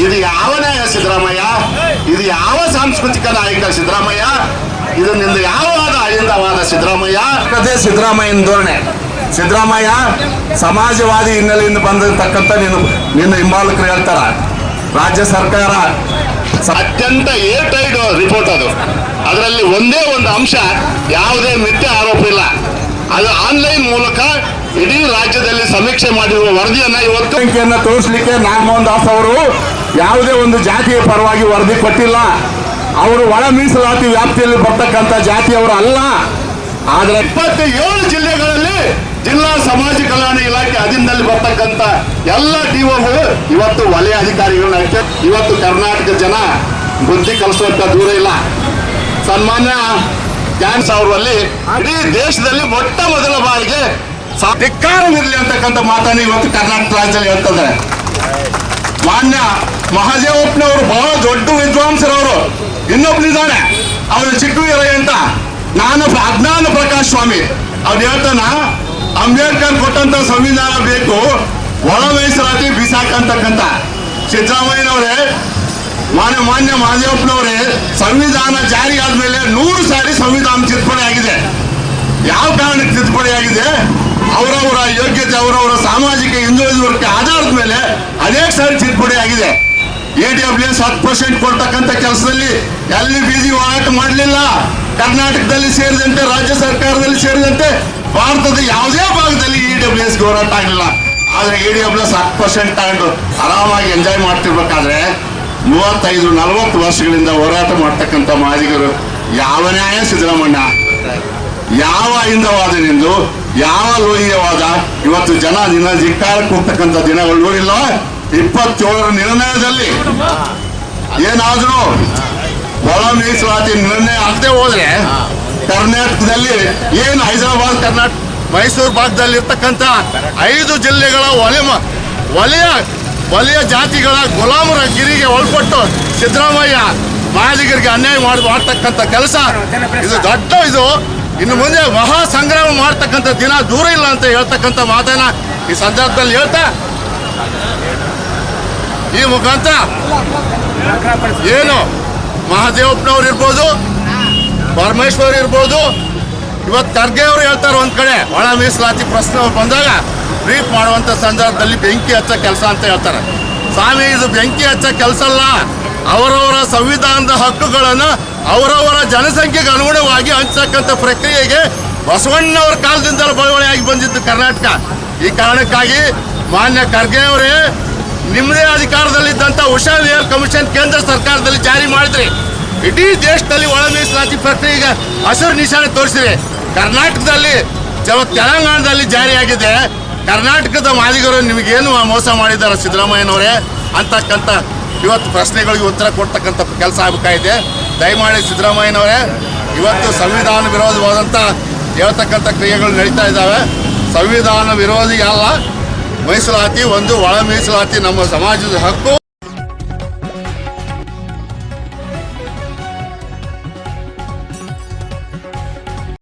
ಇದು ಯಾವ ನ್ಯಾಯ ಸಿದ್ದರಾಮಯ್ಯ? ಇದು ಯಾವ ಸಾಂಸ್ಕೃತಿಕ ನಾಯಕ ಸಿದ್ದರಾಮಯ್ಯ? ಇದು ನಿಂದು ಯಾವ ವಾದ ಅಹಿಂದವಾದ ಸಿದ್ದರಾಮಯ್ಯ? ಅದೇ ಸಿದ್ದರಾಮಯ್ಯನ ಧೋರಣೆ. ಸಿದ್ದರಾಮಯ್ಯ ಸಮಾಜವಾದಿ ಹಿನ್ನೆಲೆಯಿಂದ ಬಂದಿರತಕ್ಕಂಥ ನಿನ್ನ ಹಿಂಬಾಲಕರು ಹೇಳ್ತಾರ. ರಾಜ್ಯ ಸರ್ಕಾರ ಅತ್ಯಂತ ಏರ್ಟೈಡ್ ರಿಪೋರ್ಟ್ ಅದು. ಅದರಲ್ಲಿ ಒಂದೇ ಒಂದು ಅಂಶ, ಯಾವುದೇ ಮಿಥ್ಯ ಆರೋಪ ಇಲ್ಲ. ಅದು ಆನ್ಲೈನ್ ಮೂಲಕ ಇಡೀ ರಾಜ್ಯದಲ್ಲಿ ಸಮೀಕ್ಷೆ ಮಾಡಿರುವ ವರದಿಯನ್ನ ಇವತ್ತು ಸಂಖ್ಯೆಯನ್ನು ತೋರಿಸಲಿಕ್ಕೆ ನಾಗಮೋಹನ್ ದಾಸ್ ಅವರು ಯಾವುದೇ ಒಂದು ಜಾತಿಯ ಪರವಾಗಿ ವರದಿ ಕೊಟ್ಟಿಲ್ಲ. ಅವರು ಒಳ ಮೀಸಲಾತಿ ವ್ಯಾಪ್ತಿಯಲ್ಲಿ ಬರ್ತಕ್ಕಂಥ ಜಾತಿಯವರು ಅಲ್ಲ. ಆದರೆ 27 ಜಿಲ್ಲೆಗಳಲ್ಲಿ ಜಿಲ್ಲಾ ಸಮಾಜ ಕಲ್ಯಾಣ ಇಲಾಖೆ ಅಧೀನದಲ್ಲಿ ಬರ್ತಕ್ಕಂಥ ಎಲ್ಲ ಡಿಒಗಳು ಇವತ್ತು ವಲಯ ಅಧಿಕಾರಿಗಳನ್ನ ಇವತ್ತು ಕರ್ನಾಟಕ ಜನ ಬುದ್ಧಿ ಕಲಿಸುವಂತ ದೂರ ಇಲ್ಲ. ಸನ್ಮಾನ್ಯ ಕ್ಯಾನ್ಸ್ ಅವರಲ್ಲಿ ಇಡೀ ದೇಶದಲ್ಲಿ ಮೊಟ್ಟ ಮೊದಲ ಬಾರಿಗೆ ಧಿಕ್ಕಾರವಿರಲಿ ಅಂತಕ್ಕಂಥ ಮಾತನ್ನು ಇವತ್ತು ಕರ್ನಾಟಕ ರಾಜ್ಯದಲ್ಲಿ ಹೇಳ್ತಿದ್ದಾರೆ. ಮಾನ್ಯ ಮಹಾದೇವಪ್ಪನವರು ಬಹಳ ದೊಡ್ಡ ವಿದ್ವಾಂಸರವರು. ಇನ್ನೊಬ್ಬನಿದ್ದಾನೆ, ಅವನು ಚಿಕ್ಕವೀರಯ್ಯ ಅಂತ, ನಾನು ಅಜ್ಞಾನ ಪ್ರಕಾಶ್ ಸ್ವಾಮಿ. ಅವ್ನು ಹೇಳ್ತಾನ, ಅಂಬೇಡ್ಕರ್ ಕೊಟ್ಟಂತ ಸಂವಿಧಾನ ಬೇಕು, ಒಳ ಮೀಸಲಾತಿ ಬಿಸಾಕಂತಕ್ಕಂಥ. ಸಿದ್ದರಾಮಯ್ಯನವರೇ, ಮಾನ್ಯ ಮಹಾದೇವಪ್ಪನವರೇ, ಸಂವಿಧಾನ ಜಾರಿ ಆದ್ಮೇಲೆ 100 ಸಾರಿ ಸಂವಿಧಾನ ತಿದ್ದುಪಡಿ ಆಗಿದೆ. ಯಾವ ಕಾರಣಕ್ಕೆ ತಿದ್ದುಪಡಿ ಆಗಿದೆ? ಅವರವರ ಯೋಗ್ಯತೆ, ಅವರವರ ಸಾಮಾಜಿಕ ಹಿಂದುಳಿದ ವರ್ಗಕ್ಕೆ ಆಧಾರದ ಮೇಲೆ ಅನೇಕ ಸಾರಿ ತಿದ್ದುಪಡಿ ಆಗಿದೆ. AWS 10% ಕೊಡ್ತಕ್ಕಂಥ ಕೆಲಸದಲ್ಲಿ ಎಲ್ಲಿ ಬೀದಿ ಹೋರಾಟ ಮಾಡಲಿಲ್ಲ. ಕರ್ನಾಟಕದಲ್ಲಿ ಸೇರಿದಂತೆ, ರಾಜ್ಯ ಸರ್ಕಾರದಲ್ಲಿ ಸೇರಿದಂತೆ ಭಾರತದ ಯಾವುದೇ ಭಾಗದಲ್ಲಿ AWS ಹೋರಾಟ ಆಗಲಿಲ್ಲ. ಆದ್ರೆ AWS 10% ತಗೊಂಡು ಆರಾಮಾಗಿ ಎಂಜಾಯ್ ಮಾಡ್ತಿರ್ಬೇಕಾದ್ರೆ 35-40 ವರ್ಷಗಳಿಂದ ಹೋರಾಟ ಮಾಡ್ತಕ್ಕಂಥ ಮಾದಿಗರು ಯಾವ ನ್ಯಾಯ ಸಿದ್ದರಾಮಣ್ಣ? ಯಾವ ಅಹಿಂದವಾದ ನಿಂದು? ಯಾವ ಲೋಹಿಯವಾದ? ಇವತ್ತು ಜನ ದಿನ ಧಿಕ್ಕಾರಕ್ಕೆ ಹೋಗ್ತಕ್ಕಂಥ ದಿನಗಳು ನೋಡಿಲ್ಲ. 27ರ ನಿರ್ಣಯದಲ್ಲಿ ಏನಾದ್ರೂ ಒಳ ಮೀಸಲಾತಿ ನಿರ್ಣಯ ಆಗದೆ ಹೋದ್ರೆ ಕರ್ನಾಟಕದಲ್ಲಿ ಏನು ಹೈದರಾಬಾದ್, ಕರ್ನಾಟಕ, ಮೈಸೂರು ಭಾಗದಲ್ಲಿ ಇರ್ತಕ್ಕಂಥ 5 ಜಿಲ್ಲೆಗಳ ವಲಯ ಜಾತಿಗಳ ಗುಲಾಮರ ಗಿರಿಗೆ ಒಳಪಟ್ಟು ಸಿದ್ದರಾಮಯ್ಯ ಮಾದಿಗರಿಗೆ ಅನ್ಯಾಯ ಮಾಡ್ತಕ್ಕಂಥ ಕೆಲಸ ಇದು ದೊಡ್ಡ. ಇದು ಇನ್ನು ಮುಂದೆ ಮಹಾ ಸಂಗ್ರಾಮ ಮಾಡ್ತಕ್ಕಂಥ ದಿನ ದೂರ ಇಲ್ಲ ಅಂತ ಹೇಳ್ತಕ್ಕಂಥ ಮಾತನ್ನ ಈ ಸಂದರ್ಭದಲ್ಲಿ ಹೇಳ್ತಾ, ಈ ಮುಖಾಂತರ ಏನು ಮಹಾದೇವಪ್ಪನವ್ರು ಇರ್ಬೋದು, ಪರಮೇಶ್ವರ್ ಇರ್ಬೋದು, ಇವತ್ತು ಖರ್ಗೆ ಅವರು ಹೇಳ್ತಾರೆ ಒಂದ್ ಕಡೆ ಒಳ ಮೀಸಲಾತಿ ಪ್ರಶ್ನೆ ಬಂದಾಗ ಬ್ರೀಫ್ ಮಾಡುವಂತ ಸಂದರ್ಭದಲ್ಲಿ ಬೆಂಕಿ ಹಚ್ಚೋ ಕೆಲಸ ಅಂತ ಹೇಳ್ತಾರೆ. ಸ್ವಾಮಿ, ಇದು ಬೆಂಕಿ ಹಚ್ಚೋ ಕೆಲಸ ಅಲ್ಲ. ಅವರವರ ಸಂವಿಧಾನದ ಹಕ್ಕುಗಳನ್ನು ಅವರವರ ಜನಸಂಖ್ಯೆಗೆ ಅನುಗುಣವಾಗಿ ಹಂಚತಕ್ಕಂಥ ಪ್ರಕ್ರಿಯೆಗೆ ಬಸವಣ್ಣವರ ಕಾಲದಿಂದಲೂ ಬಳುವಳಿಯಾಗಿ ಬಂದಿದ್ದು ಕರ್ನಾಟಕ. ಈ ಕಾರಣಕ್ಕಾಗಿ ಮಾನ್ಯ ಖರ್ಗೆ ಅವರೇ, ನಿಮ್ಮದೇ ಅಧಿಕಾರದಲ್ಲಿದ್ದಂಥ ಉಷಾ ವಿಹಾರ್ ಕಮಿಷನ್ ಕೇಂದ್ರ ಸರ್ಕಾರದಲ್ಲಿ ಜಾರಿ ಮಾಡಿದ್ರಿ. ಇಡೀ ದೇಶದಲ್ಲಿ ಒಳ ಮೀಸಲಾತಿ ಪ್ರಕ್ರಿಯೆಗೆ ಹಸಿರು ನಿಶಾನೆ ತೋರಿಸಿರಿ. ಕರ್ನಾಟಕದಲ್ಲಿ ತೆಲಂಗಾಣದಲ್ಲಿ ಜಾರಿಯಾಗಿದೆ. ಕರ್ನಾಟಕದ ಮಾದಿಗರು ನಿಮಗೇನು ಮೋಸ ಮಾಡಿದ್ದಾರೆ ಸಿದ್ದರಾಮಯ್ಯನವರೇ ಅಂತಕ್ಕಂಥ ಇವತ್ತು ಪ್ರಶ್ನೆಗಳಿಗೆ ಉತ್ತರ ಕೊಡ್ತಕ್ಕಂಥ ಕೆಲಸ ಆಗಬೇಕಾಗಿದೆ. ದಯಮಾಡಿ ಸಿದ್ದರಾಮಯ್ಯನವರೇ, ಇವತ್ತು ಸಂವಿಧಾನ ವಿರೋಧವಾದಂಥ ಹೇಳ್ತಕ್ಕಂಥ ಕ್ರಿಯೆಗಳು ನಡೀತಾ ಇದ್ದಾವೆ. ಸಂವಿಧಾನ ವಿರೋಧಿ ಅಲ್ಲ. ಮೀಸಲಾತಿ ಒಂದು ಒಳ ಮೀಸಲಾತಿ ನಮ್ಮ ಸಮಾಜದ ಹಕ್ಕು.